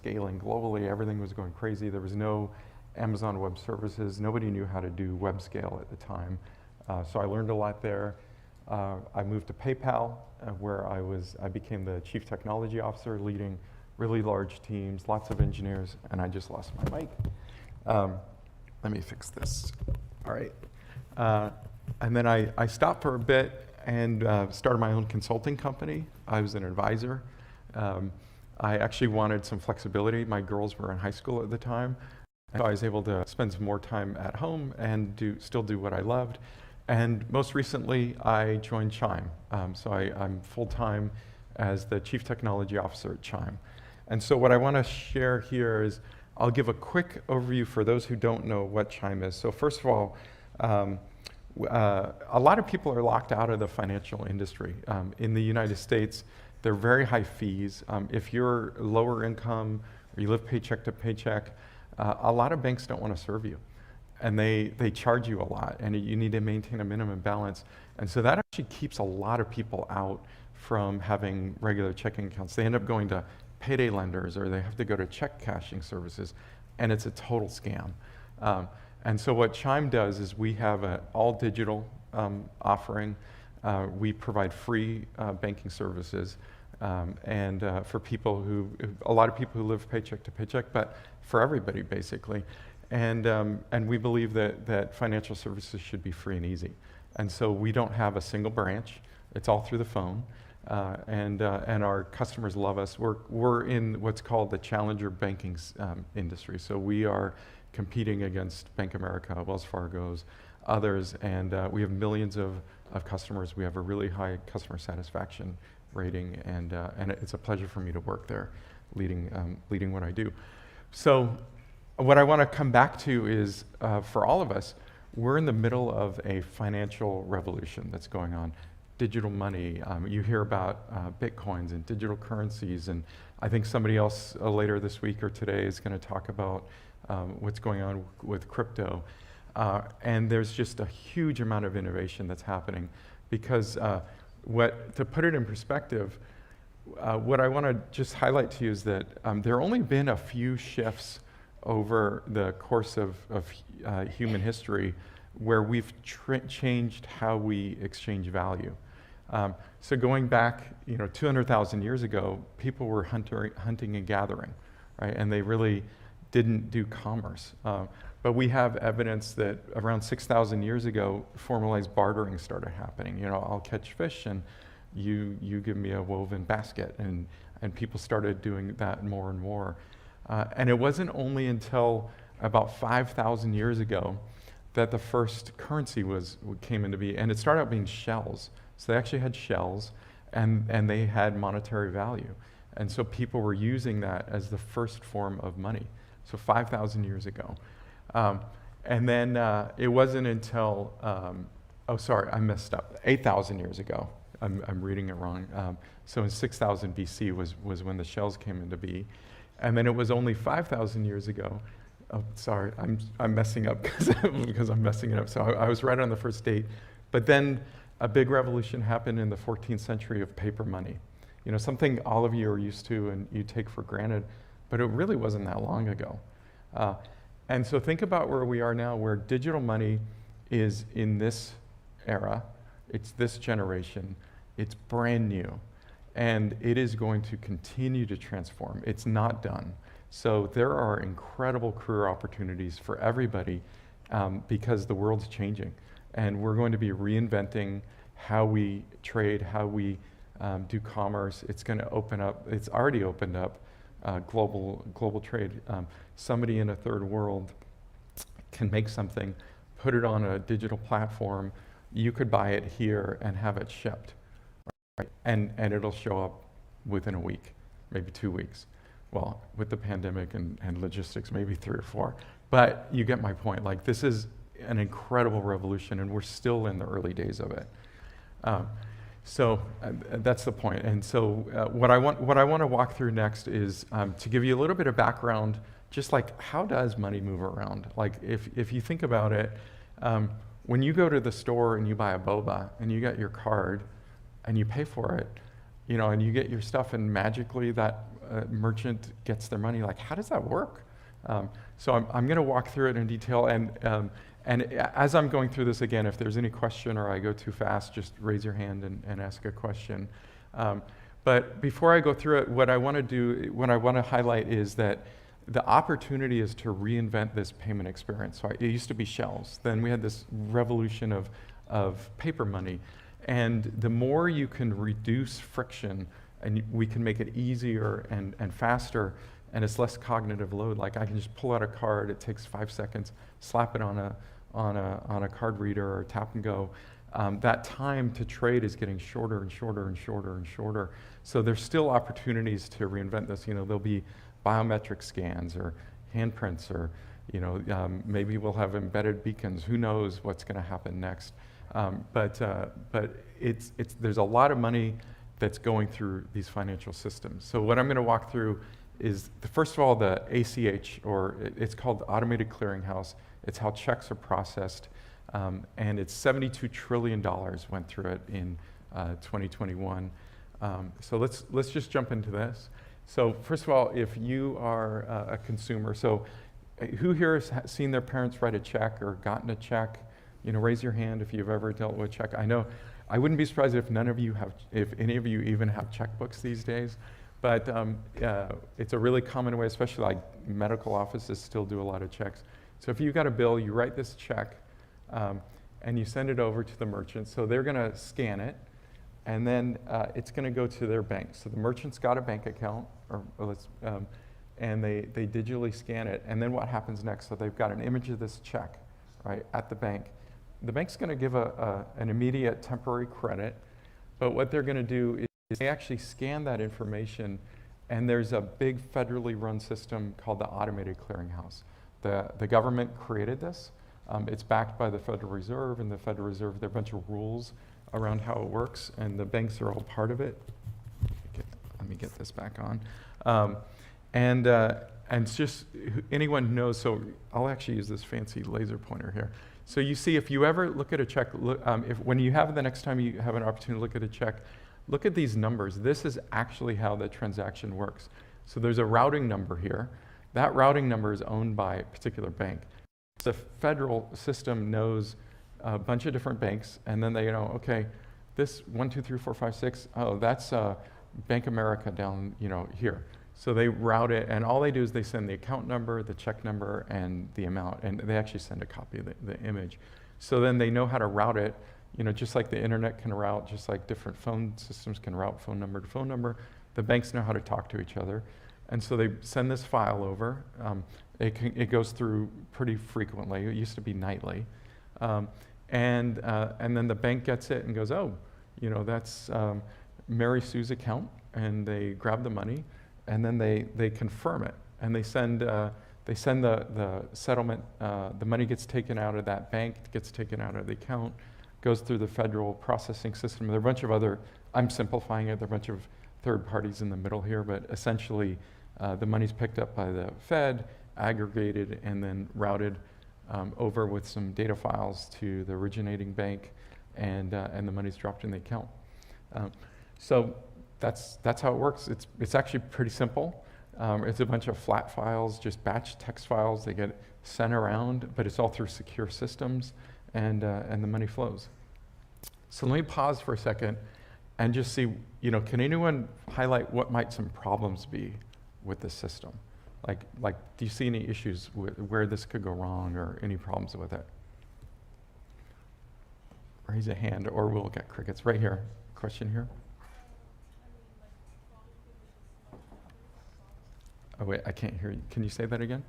scaling globally. Everything was going crazy. There was no Amazon Web Services. Nobody knew how to do web scale at the time. So I learned a lot there. I moved to PayPal, where I became the chief technology officer, leading really large teams, lots of engineers, and I just lost my mic. Let me fix this. All right. And then I stopped for a bit and started my own consulting company. I was an advisor. I actually wanted some flexibility. My girls were in high school at the time. So I was able to spend some more time at home and still do what I loved. And most recently, I joined Chime. So I'm full-time as the Chief Technology Officer at Chime. And so what I want to share here is I'll give a quick overview for those who don't know what Chime is. So first of all, a lot of people are locked out of the financial industry. In the United States, they're very high fees. If you're lower income or you live paycheck to paycheck, a lot of banks don't want to serve you. And they charge you a lot, and you need to maintain a minimum balance. And so that actually keeps a lot of people out from having regular checking accounts. They end up going to payday lenders, or they have to go to check cashing services, and it's a total scam. And so what Chime does is we have an all digital offering. We provide free banking services, and for people a lot of people who live paycheck to paycheck, but for everybody basically. And we believe that financial services should be free and easy. And so we don't have a single branch. It's all through the phone. And our customers love us. We're in what's called the challenger banking industry. So we are competing against Bank of America, Wells Fargo's, others, and we have millions of customers. We have a really high customer satisfaction rating, and it's a pleasure for me to work there, leading what I do. So what I want to come back to is, for all of us, we're in the middle of a financial revolution that's going on. Digital money, you hear about Bitcoins and digital currencies, and I think somebody else later this week or today is going to talk about what's going on with crypto. And there's just a huge amount of innovation that's happening, because to put it in perspective, what I want to just highlight to you is that there have only been a few shifts over the course of human history where we've changed how we exchange value. So going back, 200,000 years ago, people were hunting and gathering, right? And they really didn't do commerce. But we have evidence that around 6,000 years ago, formalized bartering started happening. I'll catch fish and you give me a woven basket, and people started doing that more and more. And it wasn't only until about 5,000 years ago that the first currency came into being, and it started out being shells. So they actually had shells, and they had monetary value. And so people were using that as the first form of money. So 5,000 years ago. And then it wasn't until, I messed up, 8,000 years ago. I'm reading it wrong. So in 6,000 BC was when the shells came into being. And then it was only 5,000 years ago. Oh, sorry, I'm messing up because I'm messing it up. So I was right on the first date. But then a big revolution happened in the 14th century of paper money. Something all of you are used to and you take for granted, but it really wasn't that long ago. And so think about where we are now, where digital money is in this era. It's this generation. It's brand new. And it is going to continue to transform. It's not done. So there are incredible career opportunities for everybody because the world's changing. And we're going to be reinventing how we trade, how we do commerce. It's going to open up, it's already opened up global trade. Somebody in a third world can make something, put it on a digital platform. You could buy it here and have it shipped. And it'll show up within a week, maybe 2 weeks. Well, with the pandemic and logistics, maybe 3 or 4. But you get my point. This is an incredible revolution, and we're still in the early days of it. So that's the point. And so what I want to walk through next is to give you a little bit of background, just how does money move around? If you think about it, when you go to the store and you buy a boba and you get your card and you pay for it, and you get your stuff, and magically that a merchant gets their money. Like, how does that work? So I'm going to walk through it in detail, and as I'm going through this again, if there's any question or I go too fast, just raise your hand and ask a question. But before I go through it, what I want to highlight is that the opportunity is to reinvent this payment experience. So it used to be shells. Then we had this revolution of paper money. And the more you can reduce friction, and we can make it easier and faster, and it's less cognitive load. Like, I can just pull out a card, it takes 5 seconds, slap it on a card reader or tap and go. That time to trade is getting shorter and shorter and shorter and shorter. So there's still opportunities to reinvent this. There'll be biometric scans or handprints, or maybe we'll have embedded beacons. Who knows what's going to happen next? But there's a lot of money that's going through these financial systems. So what I'm going to walk through is, first of all, the ACH, or it's called the Automated Clearinghouse. It's how checks are processed, and it's $72 trillion went through it in 2021. So let's just jump into this. So first of all, if you are a consumer, so who here has seen their parents write a check or gotten a check? Raise your hand if you've ever dealt with a check. I know, I wouldn't be surprised if if any of you even have checkbooks these days. But it's a really common way, especially like medical offices still do a lot of checks. So if you got a bill, you write this check, and you send it over to the merchant. So they're going to scan it, and then it's going to go to their bank. So the merchant's got a bank account, and they digitally scan it. And then what happens next? So they've got an image of this check, right, at the bank. The bank's going to give an immediate temporary credit, but what they're going to do is they actually scan that information, and there's a big federally run system called the Automated Clearinghouse. The government created this. It's backed by the Federal Reserve, and the Federal Reserve, there are a bunch of rules around how it works, and the banks are all part of it. Let me get this back on. And it's just, anyone who knows, so I'll actually use this fancy laser pointer here. So you see, if you ever look at a check, when you have the next time you have an opportunity to look at a check, look at these numbers. This is actually how the transaction works. So there's a routing number here. That routing number is owned by a particular bank. The federal system knows a bunch of different banks, and then they know, okay, this 1, 2, 3, 4, 5, 6, oh, that's Bank America down here. So they route it, and all they do is they send the account number, the check number, and the amount, and they actually send a copy of the image. So then they know how to route it, just like the internet can route, just like different phone systems can route phone number to phone number. The banks know how to talk to each other. And so they send this file over. It goes through pretty frequently. It used to be nightly. And then the bank gets it and goes, oh, that's Mary Sue's account, and they grab the money. And then they confirm it, and they send the settlement. The money gets taken out of that bank, gets taken out of the account, goes through the federal processing system. There are a bunch of other, I'm simplifying it, there are a bunch of third parties in the middle here, but essentially the money's picked up by the Fed, aggregated, and then routed over with some data files to the originating bank, and the money's dropped in the account. So that's how it works. It's actually pretty simple. It's a bunch of flat files, just batch text files. They get sent around, but it's all through secure systems, and the money flows. So let me pause for a second and just see, can anyone highlight what might some problems be with this system? Like, do you see any issues with where this could go wrong, or any problems with it? Raise a hand, or we'll get crickets. Right here. Question here. Oh wait, I can't hear you. Can you say that again?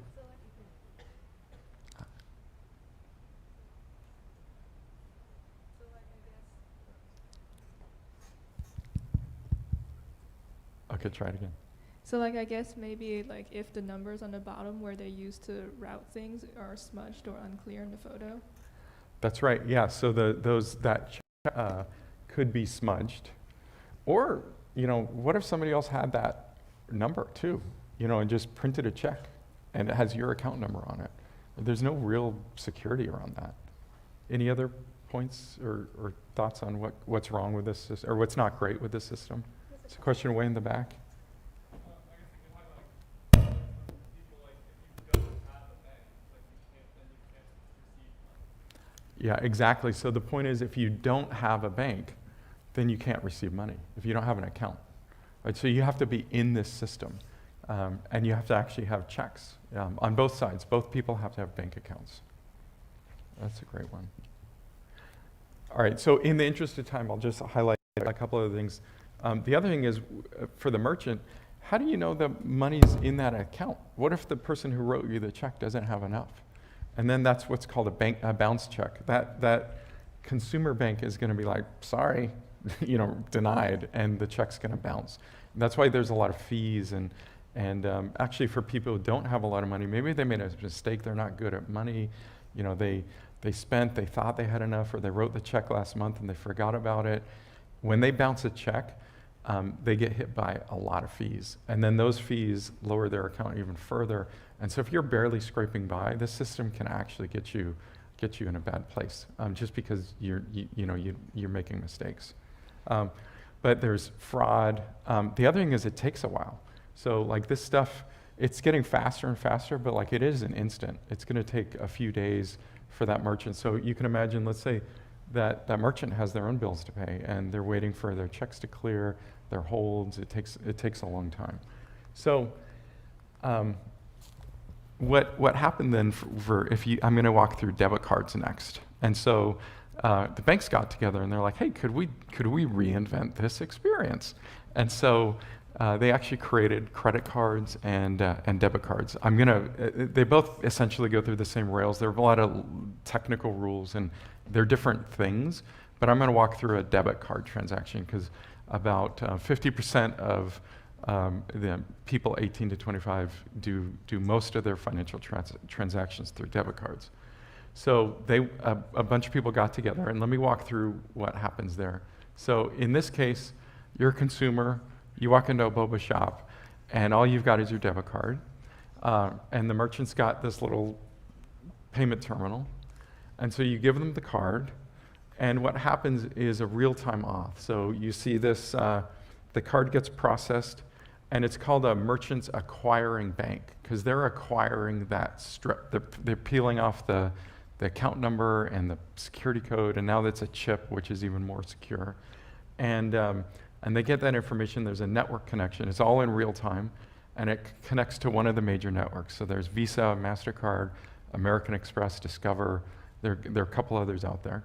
Okay, try it again. So I guess maybe if the numbers on the bottom where they used to route things are smudged or unclear in the photo. That's right. Yeah. So that could be smudged, or what if somebody else had that number too? And just printed a check, and it has your account number on it. There's no real security around that. Any other points or thoughts on what's wrong with this system, or what's not great with this system? It's a question way in the back. Yeah, exactly. So the point is, if you don't have a bank, then you can't receive money if you don't have an account. Right? So you have to be in this system, and you have to actually have checks on both sides. Both people have to have bank accounts. That's a great one. All right, so in the interest of time, I'll just highlight a couple of things. The other thing is, for the merchant, how do you know the money's in that account? What if the person who wrote you the check doesn't have enough? And then that's what's called a bounce check. That consumer bank is going to be like, sorry, denied, and the check's going to bounce. And that's why there's a lot of fees, and actually for people who don't have a lot of money, maybe they made a mistake, they're not good at money, they thought they had enough, or they wrote the check last month and they forgot about it. When they bounce a check, they get hit by a lot of fees. And then those fees lower their account even further. And so if you're barely scraping by, this system can actually get you in a bad place, just because you're making mistakes. But there's fraud. The other thing is it takes a while. So like this stuff, it's getting faster and faster, but like it is an instant. It's gonna take a few days for that merchant. So you can imagine, let's say that merchant has their own bills to pay and they're waiting for their checks to clear, their holds. It takes a long time. So what happened then I'm gonna walk through debit cards next. And so the banks got together and they're like, hey, could we reinvent this experience? And so they actually created credit cards and debit cards. They both essentially go through the same rails. There are a lot of technical rules and they're different things, but I'm gonna walk through a debit card transaction because about 50% of the people 18 to 25 do most of their financial transactions through debit cards. So a bunch of people got together, and let me walk through what happens there. So in this case, you're a consumer, you walk into a boba shop, and all you've got is your debit card, and the merchant's got this little payment terminal, and so you give them the card, and what happens is a real-time auth. So you see this, the card gets processed, and it's called a merchant's acquiring bank, because they're acquiring that strip. They're peeling off the account number and the security code, and now that's a chip, which is even more secure. And they get that information. There's a network connection. It's all in real time, and it connects to one of the major networks. So there's Visa, MasterCard, American Express, Discover. There are a couple others out there.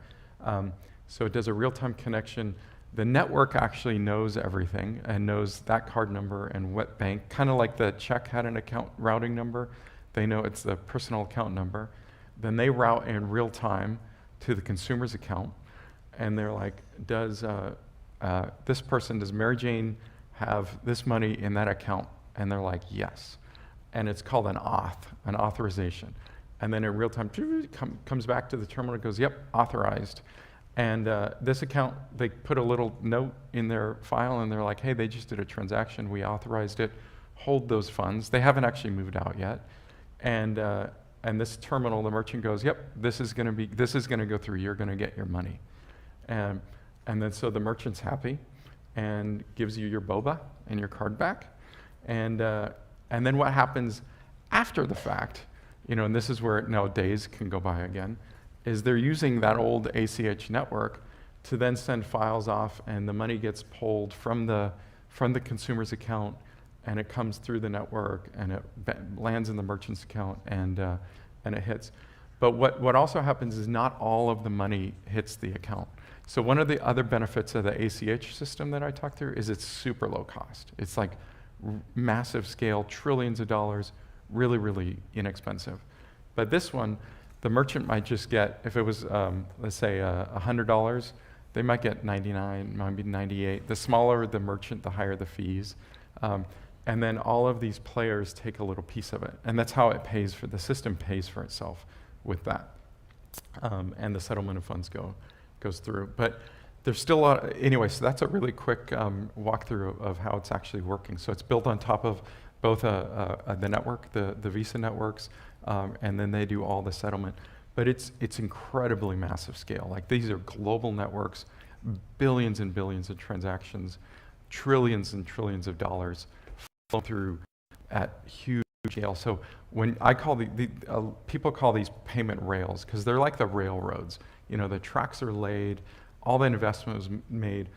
So it does a real-time connection. The network actually knows everything and knows that card number and what bank, kind of like the check had an account routing number. They know it's the personal account number. Then they route in real time to the consumer's account, and they're like, does Mary Jane have this money in that account? And they're like, yes. And it's called an auth, an authorization. And then in real time, comes back to the terminal and goes, yep, authorized. And this account, they put a little note in their file and they're like, hey, they just did a transaction, we authorized it, hold those funds. They haven't actually moved out yet. And this terminal, the merchant goes, yep, this is gonna go through, you're gonna get your money. And then so the merchant's happy and gives you your boba and your card back. And then what happens after the fact, and this is where now days can go by again, is they're using that old ACH network to then send files off, and the money gets pulled from the consumer's account, and it comes through the network, and it lands in the merchant's account, and it hits. But what also happens is not all of the money hits the account. So one of the other benefits of the ACH system that I talked through is it's super low cost. It's like massive scale, trillions of dollars, really, really inexpensive. But this one, the merchant might just get, if it was, let's say, $100, they might get 99, maybe 98. The smaller the merchant, the higher the fees. And then all of these players take a little piece of it. And that's how the system pays for itself with that. And the settlement of funds goes through. But there's still a lot, anyway, so that's a really quick walkthrough of how it's actually working. So it's built on top of both the network, the Visa networks, and then they do all the settlement. But it's incredibly massive scale. Like these are global networks, billions and billions of transactions, trillions and trillions of dollars flow through at huge scale. So when I call people call these payment rails, because they're like the railroads The tracks are laid, all the investment was made.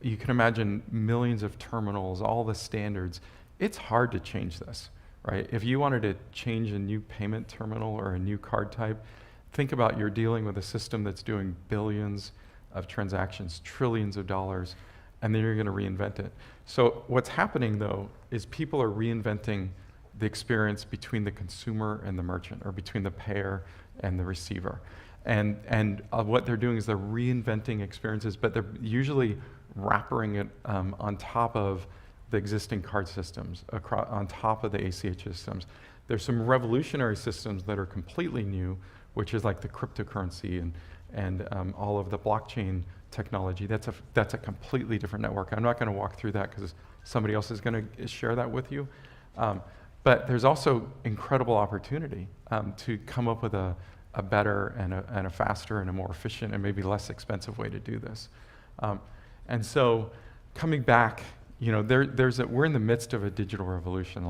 You can imagine millions of terminals, all the standards. It's hard to change this, right? If you wanted to change a new payment terminal or a new card type, think about you're dealing with a system that's doing billions of transactions, trillions of dollars, and then you're going to reinvent it. So what's happening, though, is people are reinventing the experience between the consumer and the merchant, or between the payer and the receiver. And what they're doing is they're reinventing experiences, but they're usually wrapping it on top of the existing card systems, on top of the ACH systems. There's some revolutionary systems that are completely new, which is like the cryptocurrency and all of the blockchain technology. That's a completely different network. I'm not going to walk through that because somebody else is going to share that with you. But there's also incredible opportunity to come up with a better and a faster and a more efficient and maybe less expensive way to do this. And so coming back, we're in the midst of a digital revolution.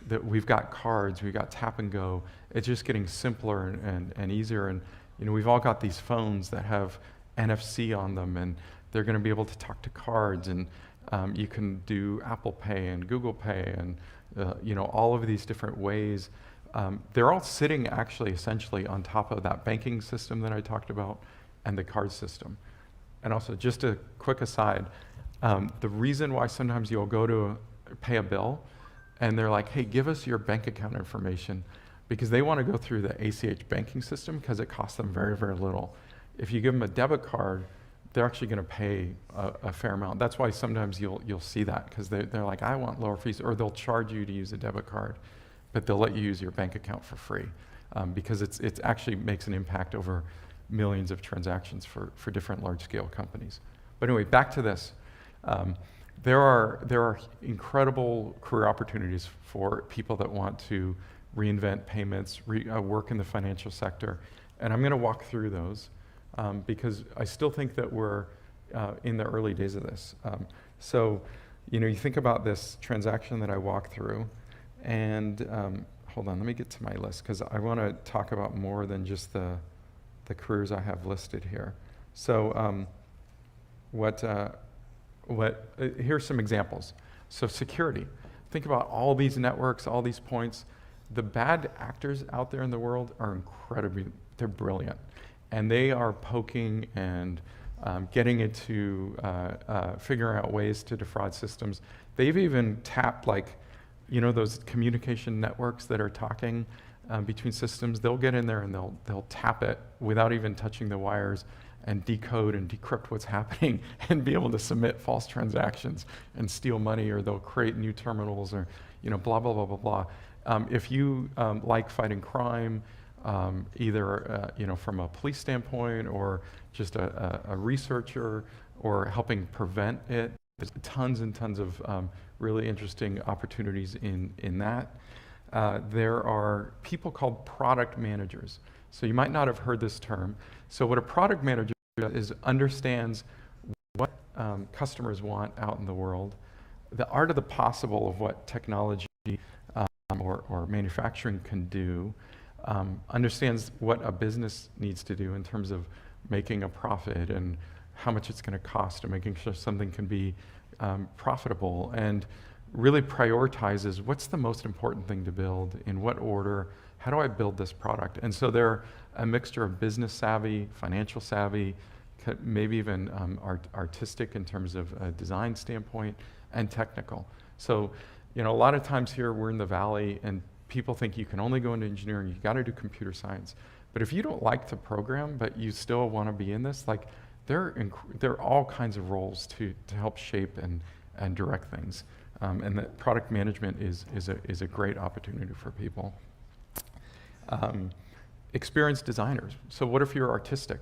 That we've got cards, we've got tap and go. It's just getting simpler and easier. And we've all got these phones that have NFC on them, and they're going to be able to talk to cards, and you can do Apple Pay and Google Pay and all of these different ways. They're all sitting actually essentially on top of that banking system that I talked about and the card system. And also, just a quick aside, the reason why sometimes you'll go to pay a bill and they're like, hey, give us your bank account information, because they want to go through the ACH banking system because it costs them very, very little. If you give them a debit card, they're actually going to pay a fair amount. That's why sometimes you'll see that, because they're like, I want lower fees, or they'll charge you to use a debit card, but they'll let you use your bank account for free, because it actually makes an impact over millions of transactions for different large-scale companies. But anyway, back to this. There are incredible career opportunities for people that want to reinvent payments, work in the financial sector, and I'm going to walk through those because I still think that we're in the early days of this. So, you think about this transaction that I walked through, and hold on, let me get to my list because I want to talk about more than just the careers I have listed here. So, here's some examples. So security. Think about all these networks, all these points. The bad actors out there in the world are they're brilliant. And they are poking and getting into figuring out ways to defraud systems. They've even tapped those communication networks that are talking between systems. They'll get in there and they'll tap it without even touching the wires and decode and decrypt what's happening and be able to submit false transactions and steal money, or they'll create new terminals, or blah, blah, blah, blah, blah. If you like fighting crime, either from a police standpoint or just a researcher or helping prevent it, there's tons and tons of really interesting opportunities in that. There are people called product managers. So you might not have heard this term. So what a product manager is understands what customers want out in the world, the art of the possible of what technology or manufacturing can do, understands what a business needs to do in terms of making a profit and how much it's going to cost, and making sure something can be profitable, and really prioritizes what's the most important thing to build, in what order, how do I build this product? And so they're a mixture of business savvy, financial savvy, maybe even artistic in terms of a design standpoint, and technical. So, a lot of times here we're in the Valley and people think you can only go into engineering, you got to do computer science. But if you don't like to program, but you still want to be in this, there are all kinds of roles to help shape and direct things. And that product management is a great opportunity for people. Experienced designers. So what if you're artistic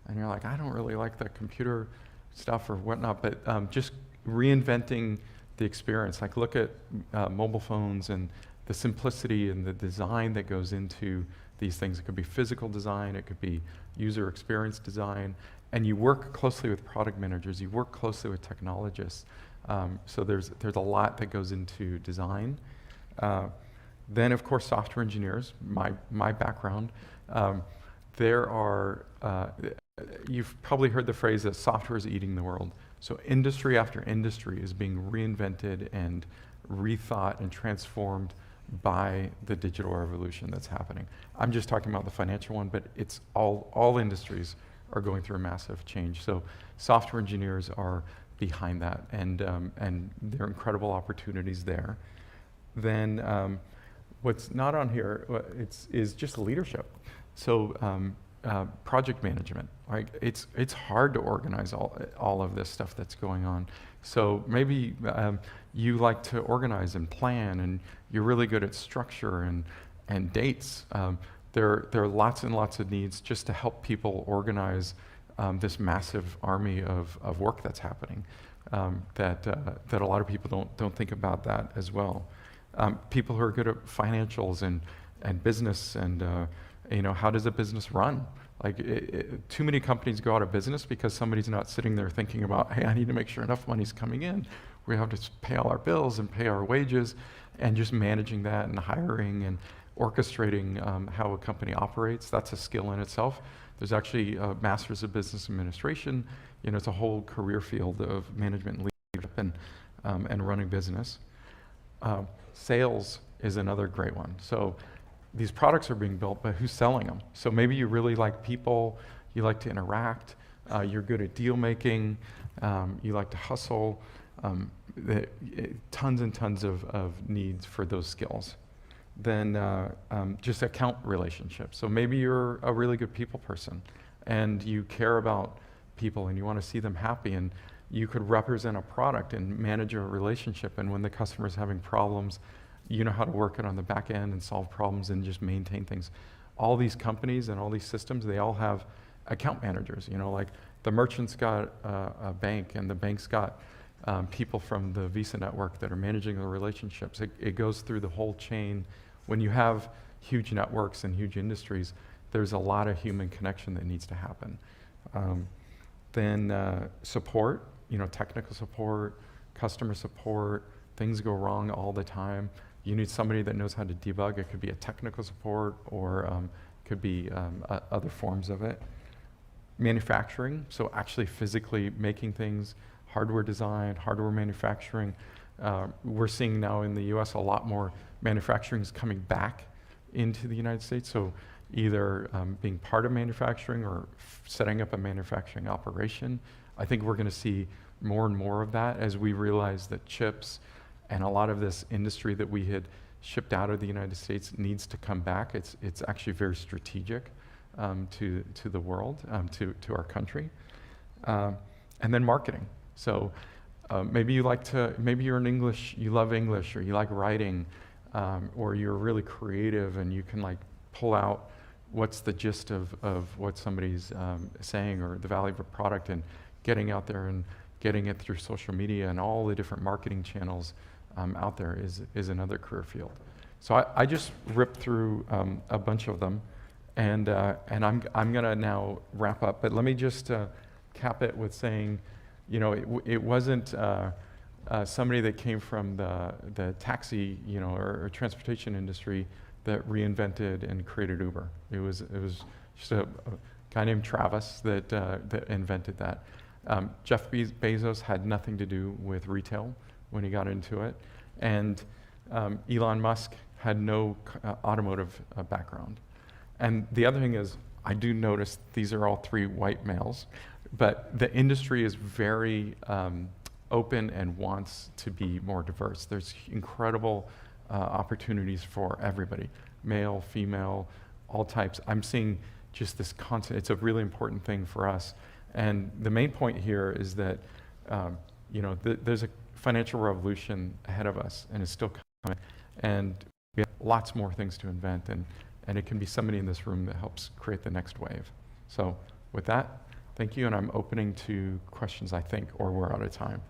and you're like, I don't really like the computer stuff or whatnot, but just reinventing the experience. Look at mobile phones and the simplicity and the design that goes into these things. It could be physical design, it could be user experience design, and you work closely with product managers, you work closely with technologists. So there's a lot that goes into design. Then, of course, software engineers, my background. there are, you've probably heard the phrase that software is eating the world. So industry after industry is being reinvented and rethought and transformed by the digital revolution that's happening. I'm just talking about the financial one, but it's all industries are going through a massive change. So software engineers are behind that, and there are incredible opportunities there. Then what's not on here is just leadership. So project management, right? It's hard to organize all of this stuff that's going on. So maybe you like to organize and plan, and you're really good at structure and dates. There are lots and lots of needs just to help people organize this massive army of work that's happening. That a lot of people don't think about that as well. People who are good at financials and business and how does a business run? Like too many companies go out of business because somebody's not sitting there thinking about, hey, I need to make sure enough money's coming in. We have to pay all our bills and pay our wages, and just managing that and hiring and orchestrating how a company operates. That's a skill in itself. There's actually a Master's of Business Administration. It's a whole career field of management and leadership and running business. Sales is another great one. So these products are being built, but who's selling them? So maybe you really like people, you like to interact, you're good at deal making, you like to hustle. Tons and tons of needs for those skills. Then just account relationships. So maybe you're a really good people person and you care about people and you want to see them happy, and you could represent a product and manage a relationship, and when the customer's having problems, you know how to work it on the back end and solve problems and just maintain things. All these companies and all these systems, they all have account managers. Like the merchant's got a bank, and the bank's got people from the Visa network that are managing the relationships. It goes through the whole chain. When you have huge networks and huge industries, there's a lot of human connection that needs to happen. Then support, technical support, customer support. Things go wrong all the time. You need somebody that knows how to debug. It could be a technical support, or could be other forms of it. Manufacturing, so actually physically making things, hardware design, hardware manufacturing. We're seeing now in the US a lot more manufacturing is coming back into the United States. So either being part of manufacturing or setting up a manufacturing operation. I think we're going to see more and more of that as we realize that chips and a lot of this industry that we had shipped out of the United States needs to come back. It's actually very strategic to the world, to our country. And then marketing. So maybe you're in English, you love English, or you like writing, or you're really creative and you can pull out what's the gist of what somebody's saying, or the value of a product, and getting out there and getting it through social media and all the different marketing channels out there is another career field. So I just ripped through a bunch of them, and I'm gonna now wrap up, but let me just cap it with saying, it wasn't somebody that came from the taxi, or transportation industry that reinvented and created Uber. It was just a guy named Travis that invented that. Jeff Bezos had nothing to do with retail when he got into it, and Elon Musk had no automotive background. And the other thing is, I do notice these are all three white males, but the industry is very open and wants to be more diverse. There's incredible opportunities for everybody, male, female, all types. I'm seeing just this constant, it's a really important thing for us. And the main point here is that there's a financial revolution ahead of us, and it's still coming. And we have lots more things to invent, and it can be somebody in this room that helps create the next wave. So with that, thank you, and I'm opening to questions, I think, or we're out of time.